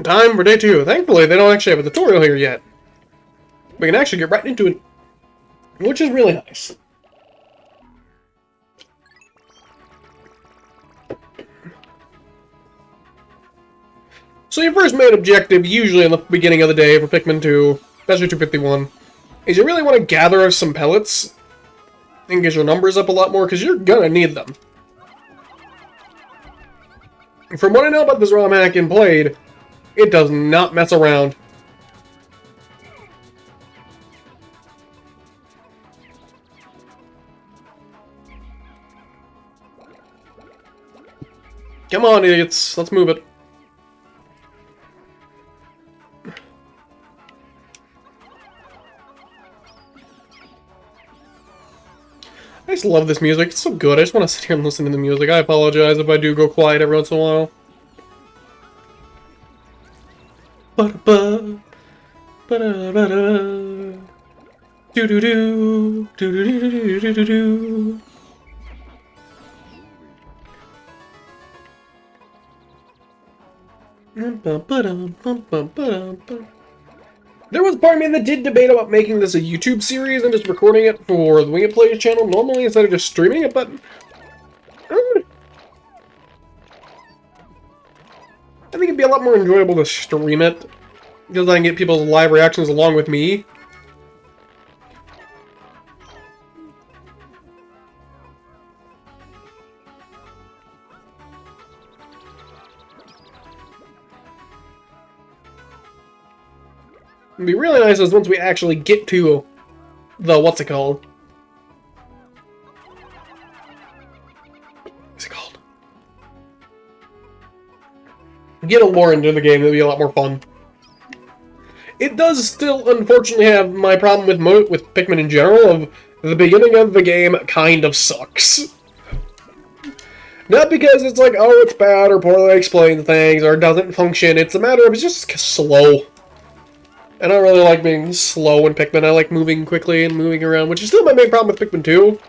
Time for day 2. Thankfully, they don't actually have a tutorial here yet. We can actually get right into it, which is really nice. So your first main objective, usually in the beginning of the day for Pikmin 2, especially 251, is you really want to gather some pellets and get your numbers up a lot more, because you're gonna need them. From what I know about this ROM hack and played, it does not mess around. Come on, idiots. Let's move it. I just love this music. It's so good. I just want to sit here and listen to the music. I apologize if I do go quiet every once in a while. Ba-da-ba. Ba-da-ba-da. Do-do-do. Do-do-do-do-do-do-do. There was part of me that did debate about making this a YouTube series and just recording it for the Wingit Players channel normally instead of just streaming it, but I think it'd be a lot more enjoyable to stream it, because I can get people's live reactions along with me. It'd be really nice is once we actually get to the, what's it called? What's it called? Get a more into the game, it'll be a lot more fun. It does still, unfortunately, have my problem with Pikmin in general, of the beginning of the game kind of sucks. Not because it's like, oh, it's bad, or poorly explained things, or doesn't function, it's a matter of it's just slow. I don't really like being slow in Pikmin. I like moving quickly and moving around, which is still my main problem with Pikmin 2,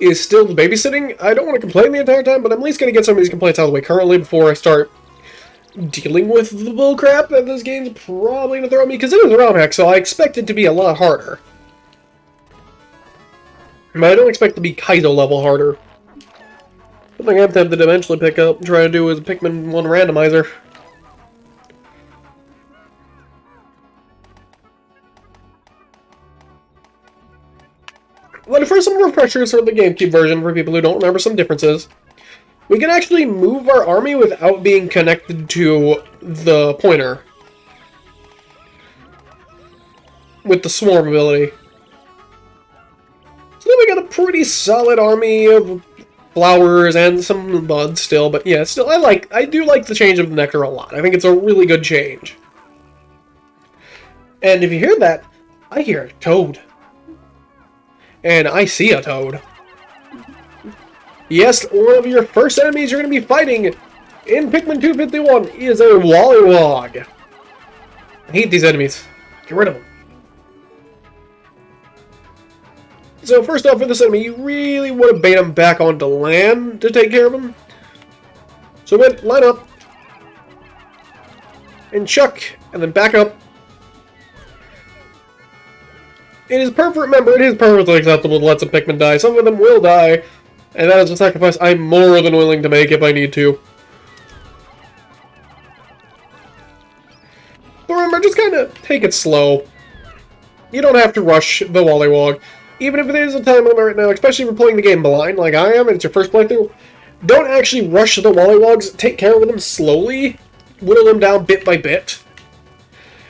is still the babysitting. I don't want to complain the entire time, but I'm at least going to get some of these complaints out of the way currently before I start dealing with the bullcrap that this game's probably going to throw at me, because it is a ROM hack, so I expect it to be a lot harder. But I don't expect it to be Kaizo level harder. Something I'm tempted to eventually pick up and try to do is a Pikmin 1 randomizer. But for some refreshers for the GameCube version, for people who don't remember some differences, we can actually move our army without being connected to the pointer. With the swarm ability. So then we got a pretty solid army of flowers and some buds still, but yeah, still I do like the change of the nectar a lot. I think it's a really good change. And if you hear that, I hear a toad. And I see a toad. Yes, one of your first enemies you're going to be fighting in Pikmin 251 is a Wollywog. I hate these enemies. Get rid of them. So first off, for this enemy, you really want to bait him back onto land to take care of him. So line up. And chuck. And then back up. It is remember, it is perfectly acceptable to let some Pikmin die. Some of them will die, and that is a sacrifice I'm more than willing to make if I need to. But remember, just kind of take it slow. You don't have to rush the Wollywog. Even if there's a time limit right now, especially if you're playing the game blind like I am, and it's your first playthrough, don't actually rush the Wollywogs. Take care of them slowly. Whittle them down bit by bit.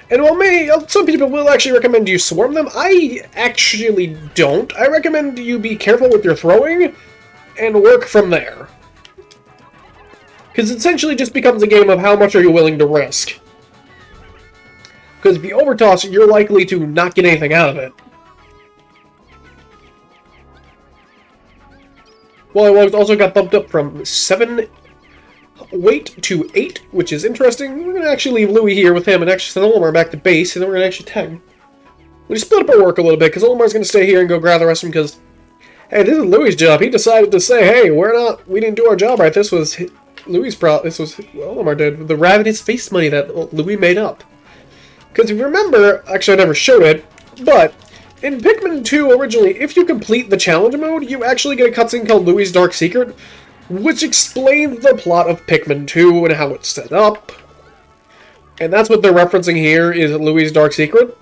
And while some people will actually recommend you swarm them, I actually don't. I recommend you be careful with your throwing and work from there. Because it essentially just becomes a game of how much are you willing to risk. Because if you overtoss, you're likely to not get anything out of it. Well, I also got bumped up from 7 weight to 8, which is interesting. We're going to actually leave Louie here with him and actually send Olimar back to base, and then we're going to actually tag. We split up our work a little bit, because Olimar's going to stay here and go grab the rest of them, because, hey, this is Louie's job. He decided to say, hey, we didn't do our job right. This was This was Olimar did the ravenous face money that Louis made up. Because if you remember, actually I never showed it, but in Pikmin 2 originally, if you complete the challenge mode, you actually get a cutscene called Louis' Dark Secret, which explains the plot of Pikmin 2 and how it's set up. And that's what they're referencing here, is Louis' Dark Secret.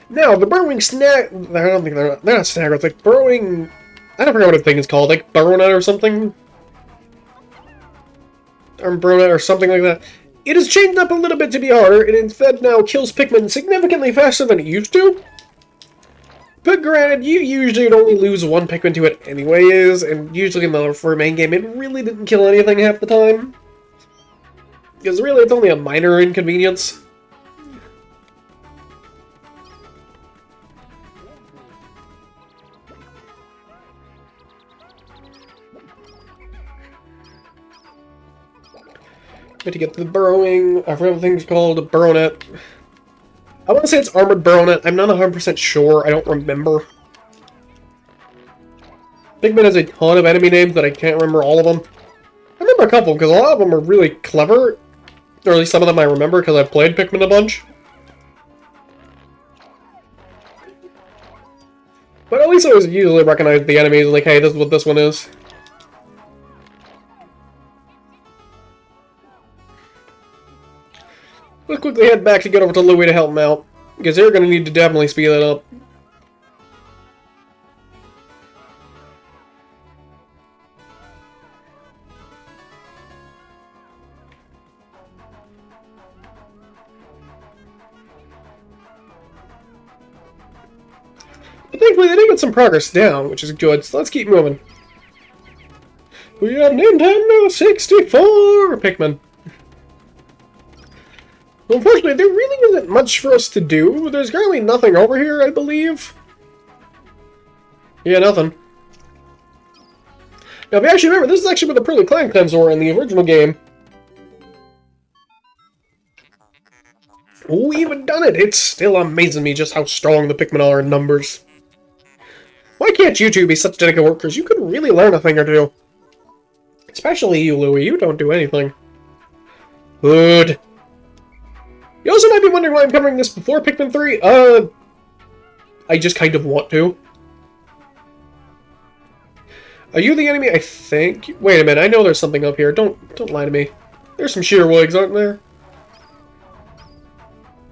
Now, the burrowing snag... I don't think they're not snaggers, like burrowing... I don't forget what the thing is called, like burrownut or something? Or burrownut or something like that. It has changed up a little bit to be harder, and instead now kills Pikmin significantly faster than it used to. But granted, you usually would only lose one Pikmin to it anyways, and usually in the main game it really didn't kill anything half the time. Because really it's only a minor inconvenience. To get the burrowing, I forget what the thing's called, burrownut. I want to say it's armored burrownut. I'm not 100% sure. I don't remember. Pikmin has a ton of enemy names that I can't remember all of them. I remember a couple because a lot of them are really clever. Or at least some of them I remember because I've played Pikmin a bunch. But at least I always usually recognize the enemies, like, hey, this is what this one is. Let's quickly head back to get over to Louis to help him out, because they're going to need to definitely speed that up. But thankfully they did get some progress down, which is good, so let's keep moving. We have Nintendo 64 Pikmin. Unfortunately, there really isn't much for us to do. There's currently nothing over here, I believe. Yeah, nothing. Now, if you actually remember, this is actually where the Pearly Clan clans were in the original game. We even done it! It's still amazing me just how strong the Pikmin are in numbers. Why can't you two be such dedicated workers? You could really learn a thing or two. Especially you, Louis. You don't do anything. Good. You also might be wondering why I'm covering this before Pikmin 3. I just kind of want to. Are you the enemy? I think. Wait a minute, I know there's something up here. Don't lie to me. There's some shearwigs, aren't there?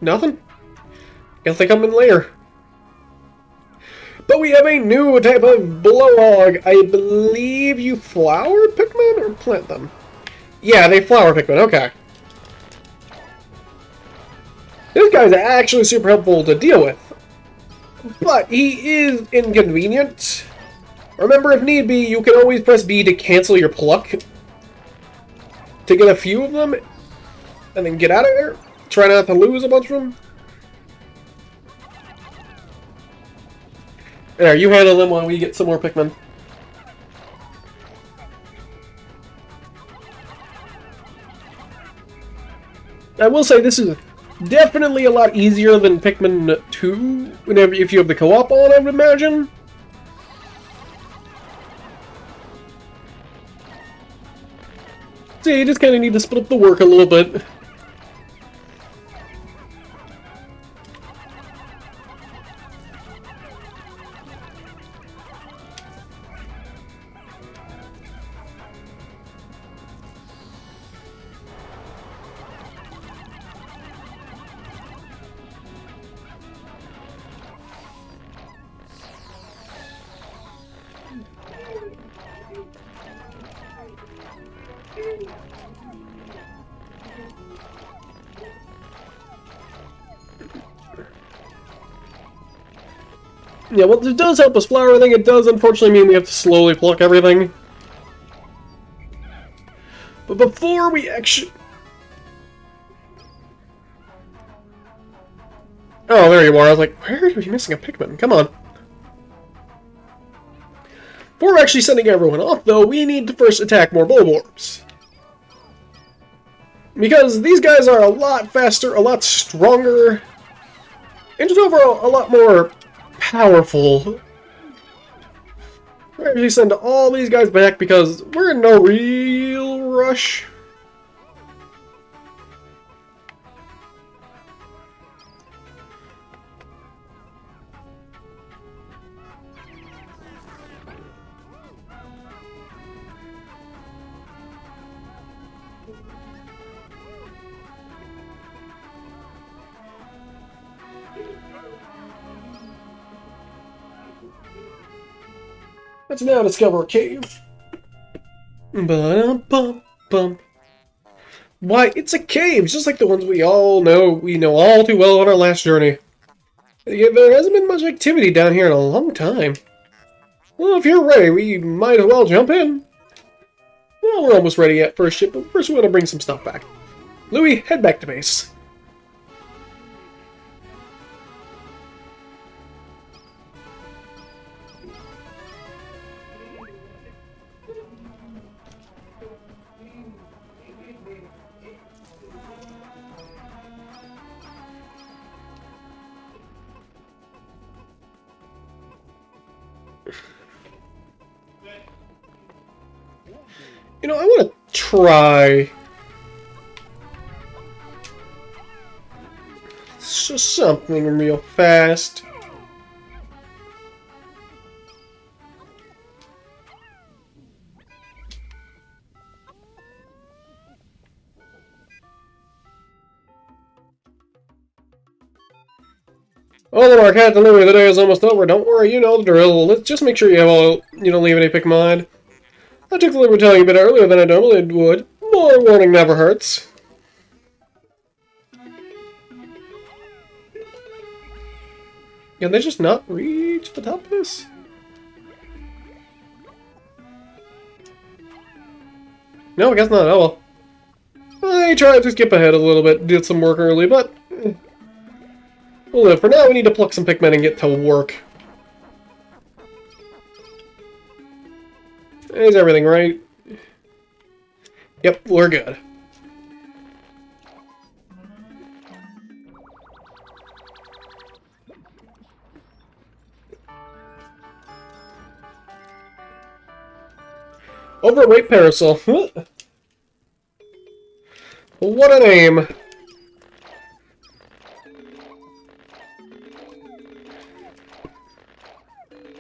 Nothing? Guess they come in later. But we have a new type of blowhog. I believe you flower Pikmin or plant them? Yeah, they flower Pikmin. Okay. This guy's actually super helpful to deal with, but he is inconvenient. Remember, if need be, you can always press B to cancel your pluck to get a few of them, and then get out of there. Try not to lose a bunch of them. There, you handle them while we get some more Pikmin. I will say this is definitely a lot easier than Pikmin 2, if you have the co-op on, I would imagine. So you just kind of need to split up the work a little bit. Yeah, well, it does help us flower everything. It does, unfortunately, mean we have to slowly pluck everything. But before we actually... Oh, there you are. I was like, where are you missing a Pikmin? Come on. Before actually sending everyone off, though, we need to first attack more Bulborbs. Because these guys are a lot faster, a lot stronger, And just overall, a lot more powerful. We're actually send all these guys back because we're in no real rush. Let's now discover a cave. Ba-dum-bum-bum. Why, it's a cave, just like the ones we know all too well on our last journey. Yet there hasn't been much activity down here in a long time. Well, if you're ready, we might as well jump in. Well, we're almost ready yet for a ship, but first we want to bring some stuff back. Louis, head back to base. You know, I want to try something real fast. Oh, the mark had delivery. The day is almost over. Don't worry, you know the drill. Let's just make sure you don't leave any pikmin. I took the liberty telling you a bit earlier than I normally would. More warning never hurts. Can they just not reach the top of this? No, I guess not. Oh well. I tried to skip ahead a little bit, did some work early, but we'll live. For now, we need to pluck some pikmin and get to work. Is everything right? Yep, we're good. Overweight parasol. What a name.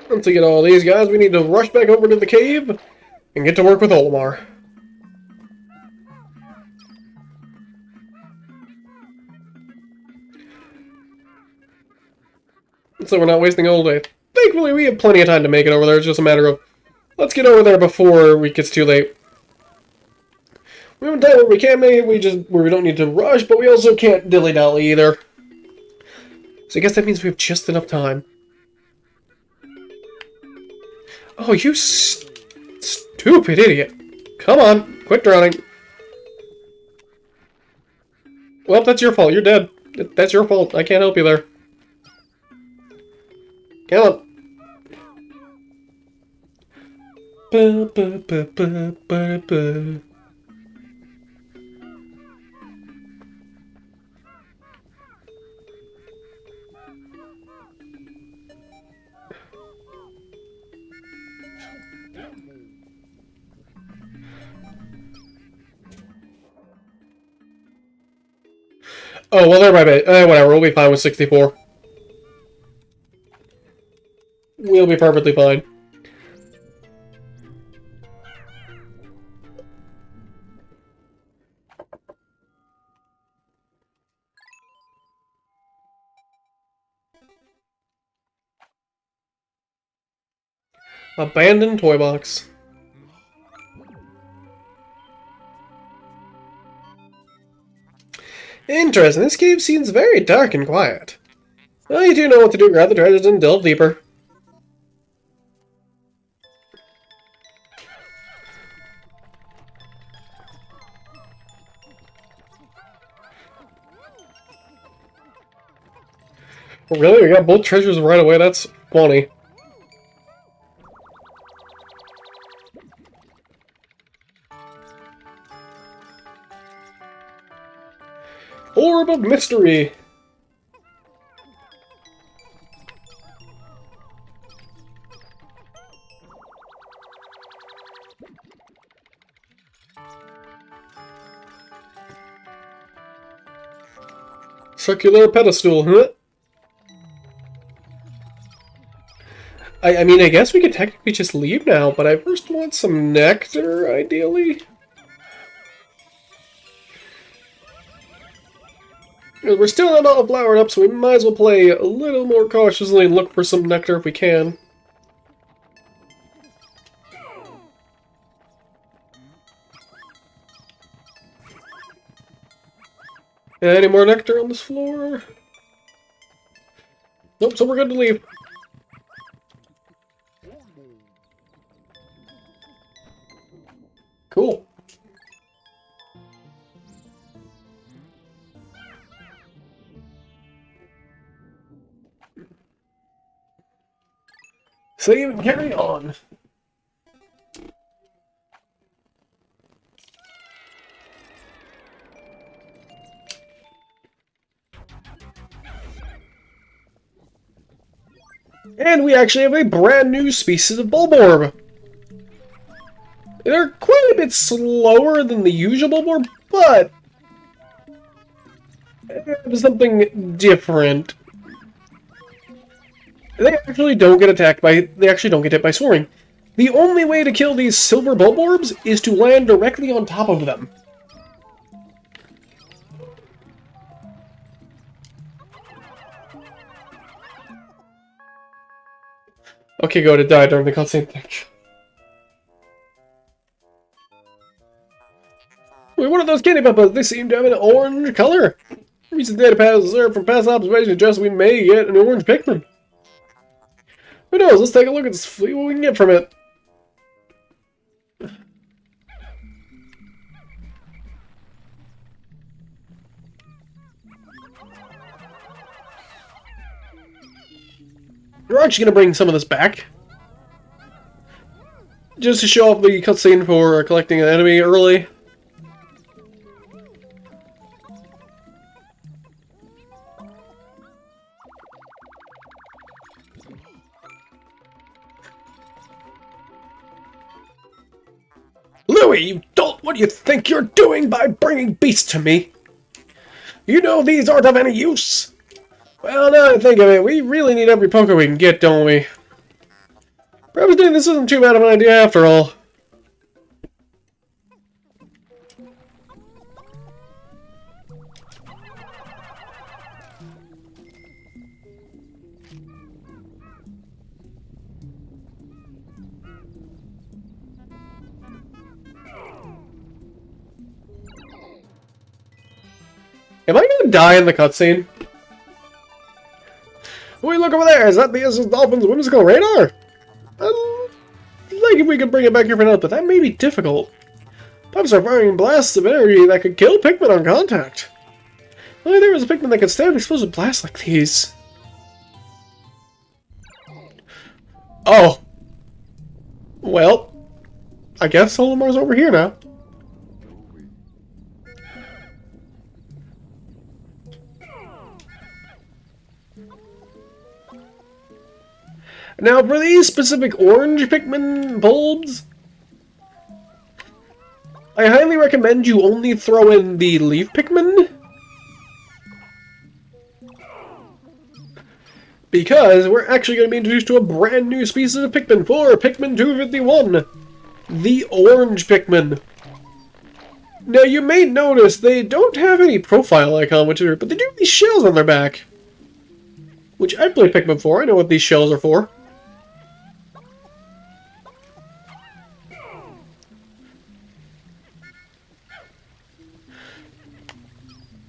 Once we get all these guys, we need to rush back over to the cave and get to work with Olimar. So we're not wasting all day. Thankfully, we have plenty of time to make it over there. It's just a matter of, let's get over there before it gets too late. We haven't done what we can make, where we don't need to rush, but we also can't dilly-dally either. So I guess that means we have just enough time. Oh, you stupid idiot. Come on, quit drowning. Well, that's your fault. You're dead. That's your fault. I can't help you there. Come on. Ba, ba, ba, ba, ba, ba. Oh, well, they're my bad. Whatever, we'll be fine with 64. We'll be perfectly fine. Abandoned toy box. Interesting. This cave seems very dark and quiet. Well, you do know what to do. Grab the treasures and delve deeper. Really? We got both treasures right away? That's funny. Orb of Mystery. Circular pedestal, huh? I mean, I guess we could technically just leave now, but I first want some nectar, ideally. We're still not all flowered up, so we might as well play a little more cautiously and look for some nectar if we can. Any more nectar on this floor? Nope, so we're good to leave. Cool. Save and carry on. And we actually have a brand new species of Bulborb. They're quite a bit slower than the usual Bulborb, but something different. They actually don't get attacked by. They actually don't get hit by swarming. The only way to kill these silver Bulborbs is to land directly on top of them. Okay, go to die during the cutscene thing. Wait, what are those candy peppers? They seem to have an orange color. Recent data pads observed from past observations suggest we may get an orange pikmin. Who knows? Let's take a look and see what we can get from it. We're actually going to bring some of this back. Just to show off the cutscene for collecting an enemy early. Louis, you dolt! What do you think you're doing by bringing beasts to me? You know these aren't of any use! Well, now that I think of it, we really need every poker we can get, don't we? Perhaps this isn't too bad of an idea after all. Am I gonna die in the cutscene? Wait, look over there! Is that the SS Dolphin's whimsical radar? Like if we could bring it back here for now, but that may be difficult. Pumps are firing blasts of energy that could kill Pikmin on contact. Only there was a Pikmin that could stand explosive blasts like these. Oh. Well, I guess Olimar's over here now. Now, for these specific orange Pikmin bulbs, I highly recommend you only throw in the leaf Pikmin. Because we're actually going to be introduced to a brand new species of Pikmin for Pikmin 251. The orange Pikmin. Now, you may notice they don't have any profile icon, but they do have these shells on their back. Which I've played Pikmin 4, I know what these shells are for.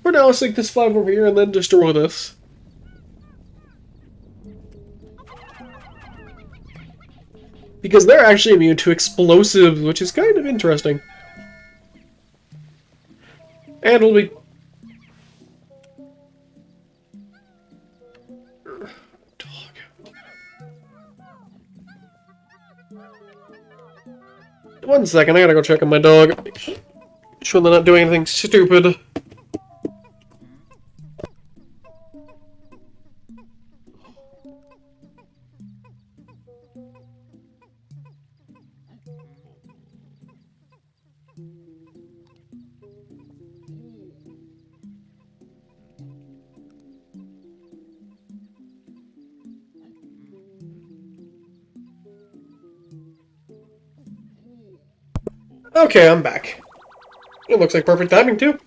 For now, let's take this flag over here and then destroy this. Because they're actually immune to explosives, which is kind of interesting. And we'll be... Dog. One second, I gotta go check on my dog. Make sure they're not doing anything stupid. Okay, I'm back. It looks like perfect timing, too.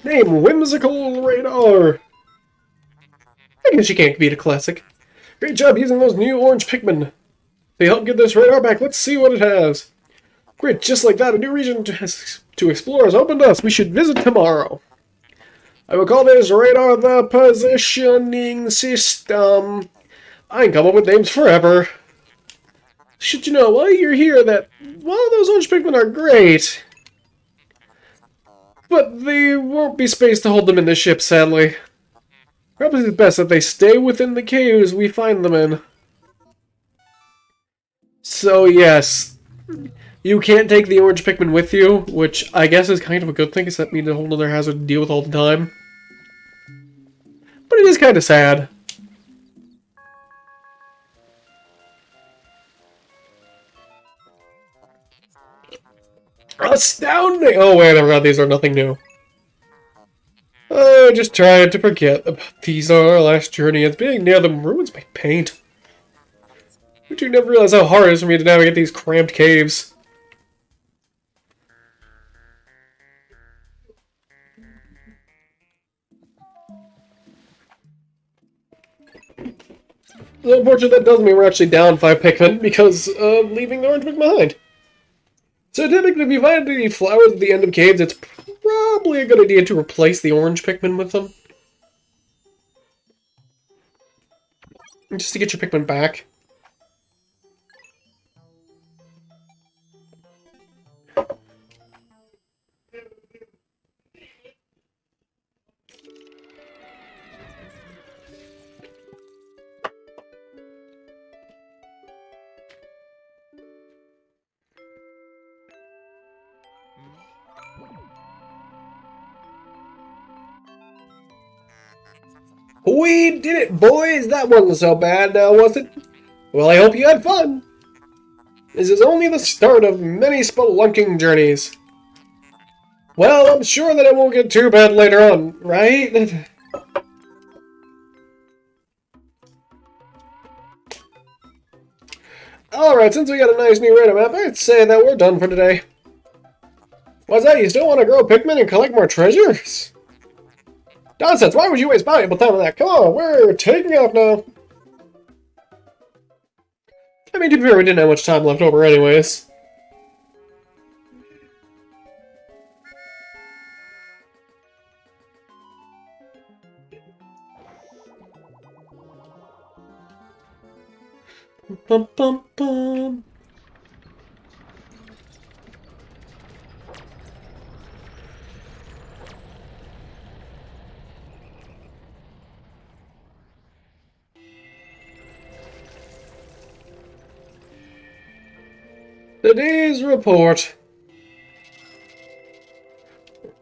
Name Whimsical Radar. I guess you can't beat a classic. Great job using those new orange Pikmin. They help get this radar back. Let's see what it has. Great, just like that, a new region to explore has opened us. We should visit tomorrow. I will call this radar the positioning system. I can come up with names forever. Should you know, while you're here, that while those orange Pikmin are great, but there won't be space to hold them in the ship, sadly. Probably it's best that they stay within the caves we find them in. So yes, you can't take the orange Pikmin with you, which I guess is kind of a good thing, because that means a whole other hazard to deal with all the time. But it is kind of sad. Astounding! Oh wait, I forgot these are nothing new. I just tried to forget about these are our last journey, as being near them ruins my paint. But you never realize how hard it is for me to navigate these cramped caves. Unfortunately, that does mean we're actually down 5 Pikmin because of leaving the orange Pikmin behind. So typically, if you find any flowers at the end of caves, it's probably a good idea to replace the orange Pikmin with them. Just to get your Pikmin back. We did it, boys! That wasn't so bad now, was it? Well, I hope you had fun! This is only the start of many spelunking journeys. Well, I'm sure that it won't get too bad later on, right? Alright, since we got a nice new radar map, I'd say that we're done for today. What's that? You still want to grow Pikmin and collect more treasures? Nonsense, why would you waste valuable time on that? Come on, we're taking off now. I mean, to be fair, we didn't have much time left over anyways. Bum, bum, bum. Today's report.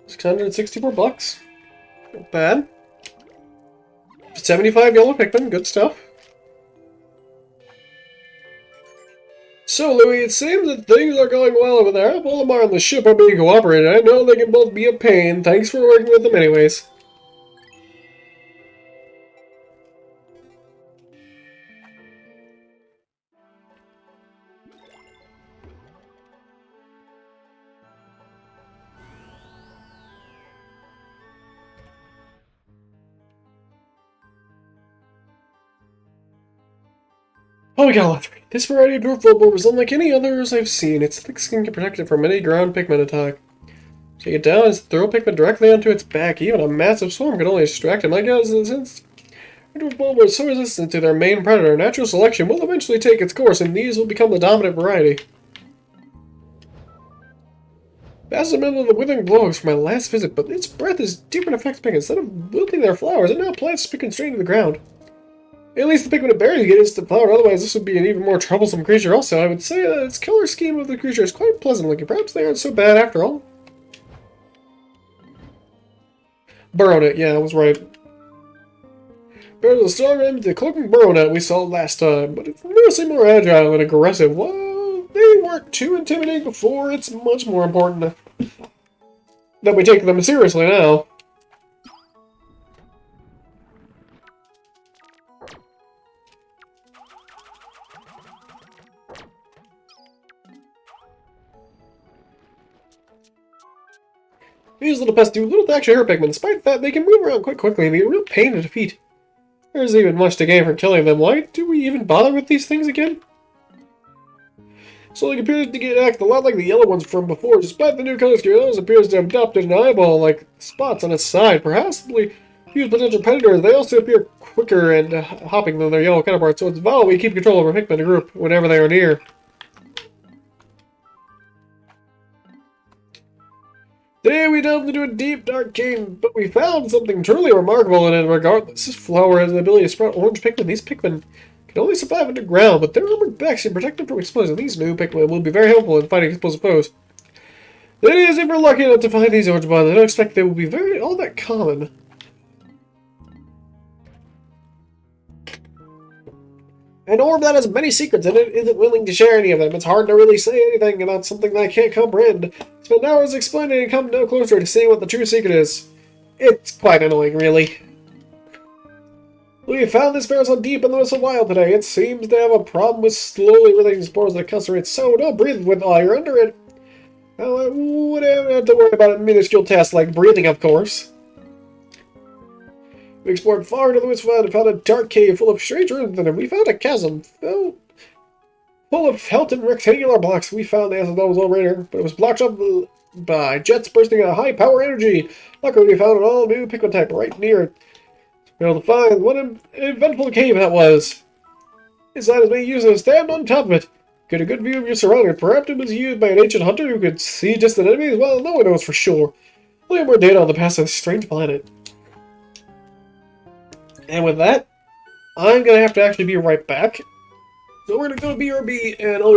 664 bucks. Not bad. 75 yellow Pikmin, good stuff. So, Louis, it seems that things are going well over there. Polymar and the ship are being cooperated. I know they can both be a pain. Thanks for working with them anyways. Oh, we got a lot 3. This variety of dwarf Volborb is unlike any others I've seen. Its thick skin can protect it from any ground Pikmin attack. Take it down and throw Pikmin directly onto its back. Even a massive swarm can only distract him. I guess since dwarf Volborb is so resistant to their main predator, natural selection will eventually take its course, and these will become the dominant variety. Passed middle of the withering blows from my last visit, but its breath is deeper and affects Pikmin. Instead of wilting their flowers, it now plants to be constrained to the ground. At least the Pikmin it barely get instant flower, otherwise this would be an even more troublesome creature. Also, I would say that its killer scheme of the creature is quite pleasant looking. Perhaps they aren't so bad after all. Burrow net, yeah, I was right. Bears a strong enemy to the cloaking burrow net we saw last time, but it's mostly more agile and aggressive. Well, they weren't too intimidating before. It's much more important that we take them seriously now. These little pests do little to actually hurt Pikmin. Despite that, they can move around quite quickly and be a real pain to defeat. There isn't even much to gain from killing them. Why do we even bother with these things again? So it appears to act a lot like the yellow ones from before. Despite the new color scheme, those appears to have adopted an eyeball-like spots on its side. Perhaps huge potential predators. They also appear quicker and hopping than their yellow counterparts, so it's vital we keep control over Pikmin in a group whenever they are near. Today we delved into a deep, dark cave, but we found something truly remarkable in it. Regardless, this flower has the ability to sprout orange Pikmin. These Pikmin can only survive underground, but their armored backs can protect them from explosions. These new Pikmin will be very helpful in fighting explosive foes. That is, if we're lucky enough to find these orange bonds, I don't expect they will be all that common. An orb that has many secrets in it isn't willing to share any of them. It's hard to really say anything about something that I can't comprehend. Spend hours explaining and come no closer to seeing what the true secret is. It's quite annoying, really. We found this parasol deep in the Whistle Wild today. It seems to have a problem with slowly releasing spores that concentrate, so don't breathe with while you're under it. I wouldn't have to worry about a minuscule test like breathing, of course. We explored far into the Whistle Wild and found a dark cave full of strange ruins in it. We found a chasm full of Helton rectangular blocks. We found the answer that was all radar, but it was blocked up by jets bursting at high power energy. Luckily, we found an all-new Pikmin type right near it. We were able to find what an eventful cave that was. Inside is being used to stand on top of it. Get a good view of your surroundings. Perhaps it was used by an ancient hunter who could see distant enemies. Well, no one knows for sure. We'll have more data on the past of this strange planet. And with that, I'm going to have to actually be right back. So we're going to go to BRB, and I'll be back.